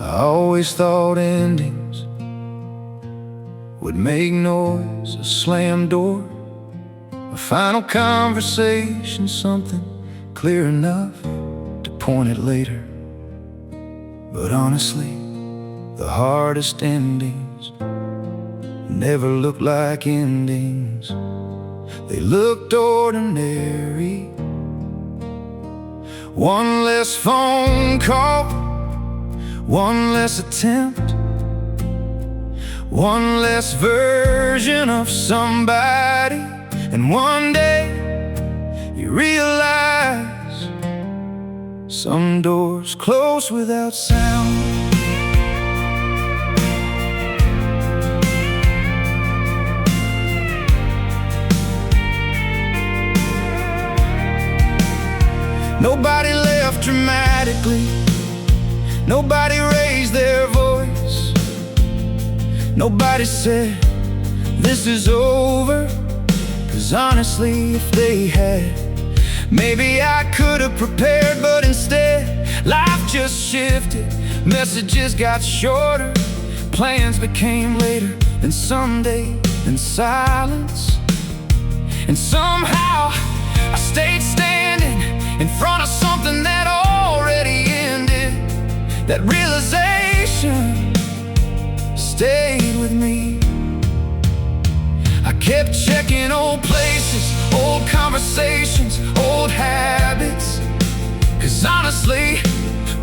I always thought endings would make noise, a slam door, a final conversation, something clear enough to point it later. But honestly, the hardest endings never looked like endings. They looked ordinary. One less phone call, one less attempt, one less version of somebody. And one day you realize some doors close without sound. Nobody left dramatically, nobody raised their voice, nobody said this is over. 'Cause honestly, if they had, maybe I could have prepared. But instead, life just shifted, messages got shorter, plans became later, and someday in silence. And somehow I stayed standing in front of something that already ended. That realization stayed with me. I kept checking old places, old conversations, old habits. 'Cause honestly,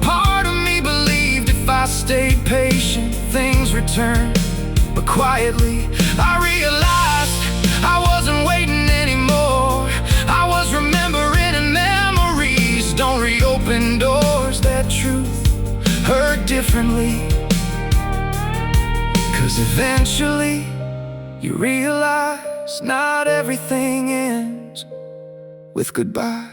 part of me believed if I stayed patient, things returned. But quietly, I realized I wasn't waiting anymore. I was remembering, and memories don't reopen doors. That truth hurt differently. 'Cause eventually you realize not everything ends with goodbye.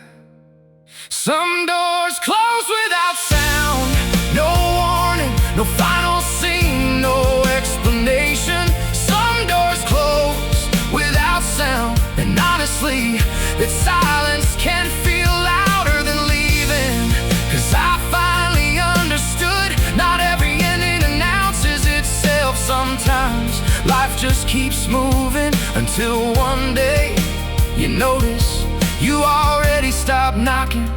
Some doors close without sound, no warning, no final scene, no explanation. Some doors close without sound, and honestly, that silence can feel louder than leaving. 'Cause I finally understood not every ending announces itself. Sometimes life just keeps moving until one day you notice you already stopped knocking,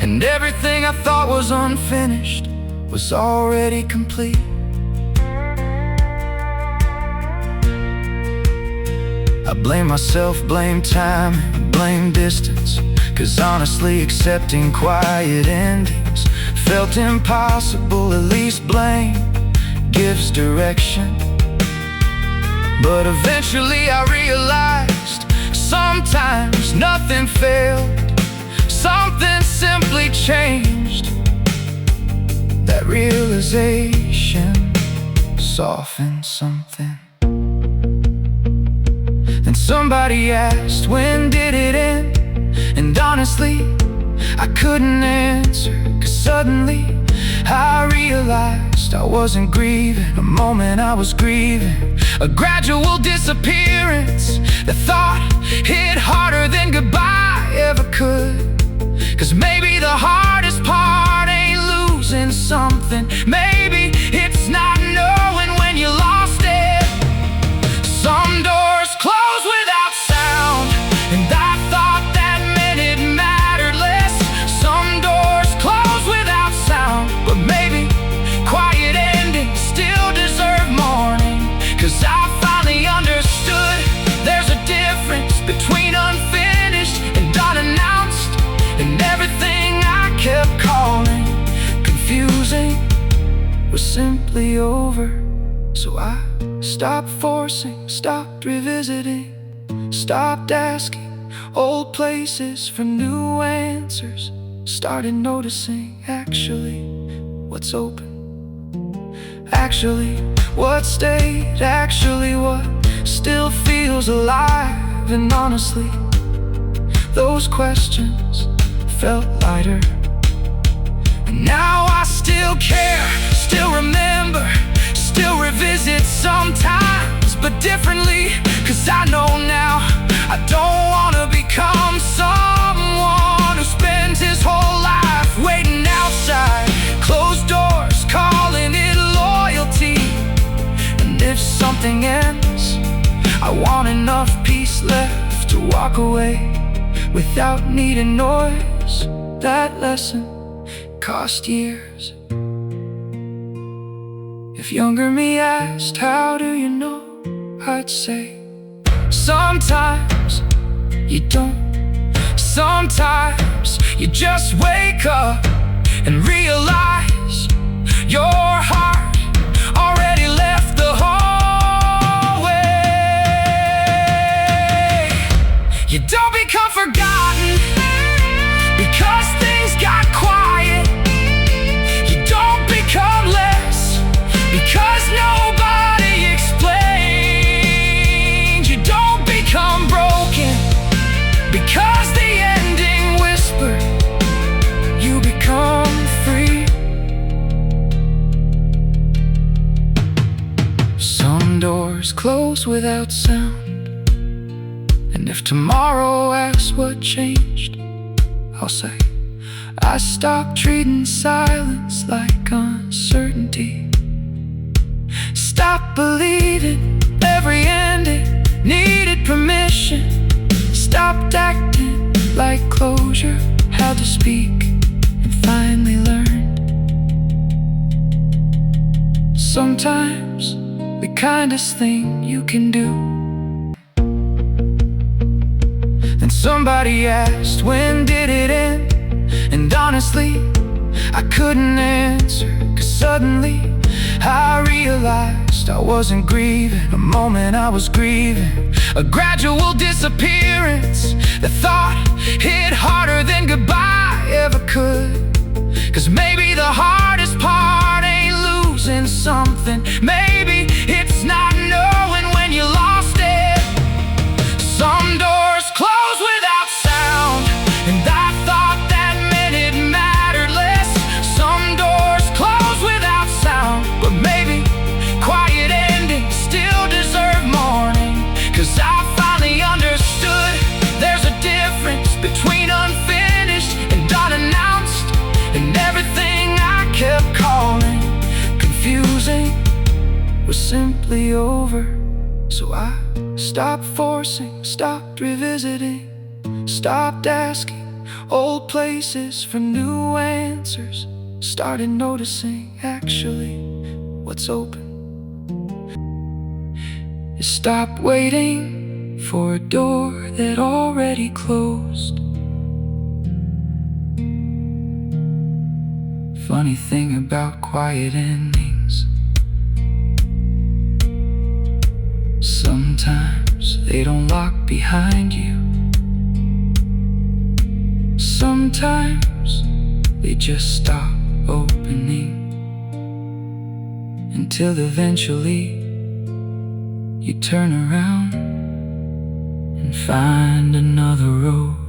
and everything I thought was unfinished was already complete. I blame myself, blame time, blame distance. 'Cause honestly, accepting quiet endings felt impossible. At least blame gives direction. But eventually I realized sometimes nothing failed, something simply changed. That realization softened something. Then somebody asked, when did it end? And honestly, I couldn't answer. 'Cause suddenly I realized I wasn't grieving a moment, I was grieving a gradual disappearance. The thought hit harder than goodbye ever could. 'Cause maybe the hardest part ain't losing something, maybe it's not knowing when you lost it. Some doors close without sound, and I thought that meant it mattered less. Some doors close without sound, but maybe quiet endings still deserve mourning. 'Cause I finally understood there's a difference between unfinished and unannounced. And everything I kept calling confusing was simply over. So I stopped forcing, stopped revisiting, stopped asking old places for new answers. Started noticing actually what's open, actually what stayed, actually what still feels alive. And honestly, those questions felt lighter. And now I still care, still remember, still revisit sometimes, but differently. 'Cause I know now I don't wanna become someone who spends his whole life waiting outside closed doors, calling I want enough peace left to walk away without needing noise. That lesson cost years. If younger me asked, how do you know? I'd say, sometimes you don't. Sometimes you just wake up and realize your heart already left the hallway. You don't become forgotten because things got quiet. You don't become less because nobody explained. You don't become broken because the ending whispered. You become free. Some doors close without sound, and if tomorrow asks what changed, I'll say, I stopped treating silence like uncertainty. Stop believing every ending needed permission. Stopped acting like closure had to speak, and finally learned. Sometimes the kindest thing you can do. Then somebody asked, when did it end? And honestly, I couldn't answer, 'cause suddenly I realized I wasn't grieving a moment, I was grieving a gradual disappearance. The thought hit harder than goodbye ever could. 'Cause maybe the hardest part ain't losing something. Maybe it's not knowing when you lost it. Some doors close without sound, and I thought that meant it mattered less. Some doors close without sound, but maybe quiet endings still deserve mourning. 'Cause I finally understood there's a difference between unfinished and unannounced. And everything I kept calling confusing was simply over. So I stopped forcing, stopped revisiting, stopped asking old places for new answers. Started noticing actually what's open. Stop waiting for a door that already closed. Funny thing about quiet endings, sometimes they don't lock behind you. Sometimes they just stop opening, until eventually you turn around and find another road.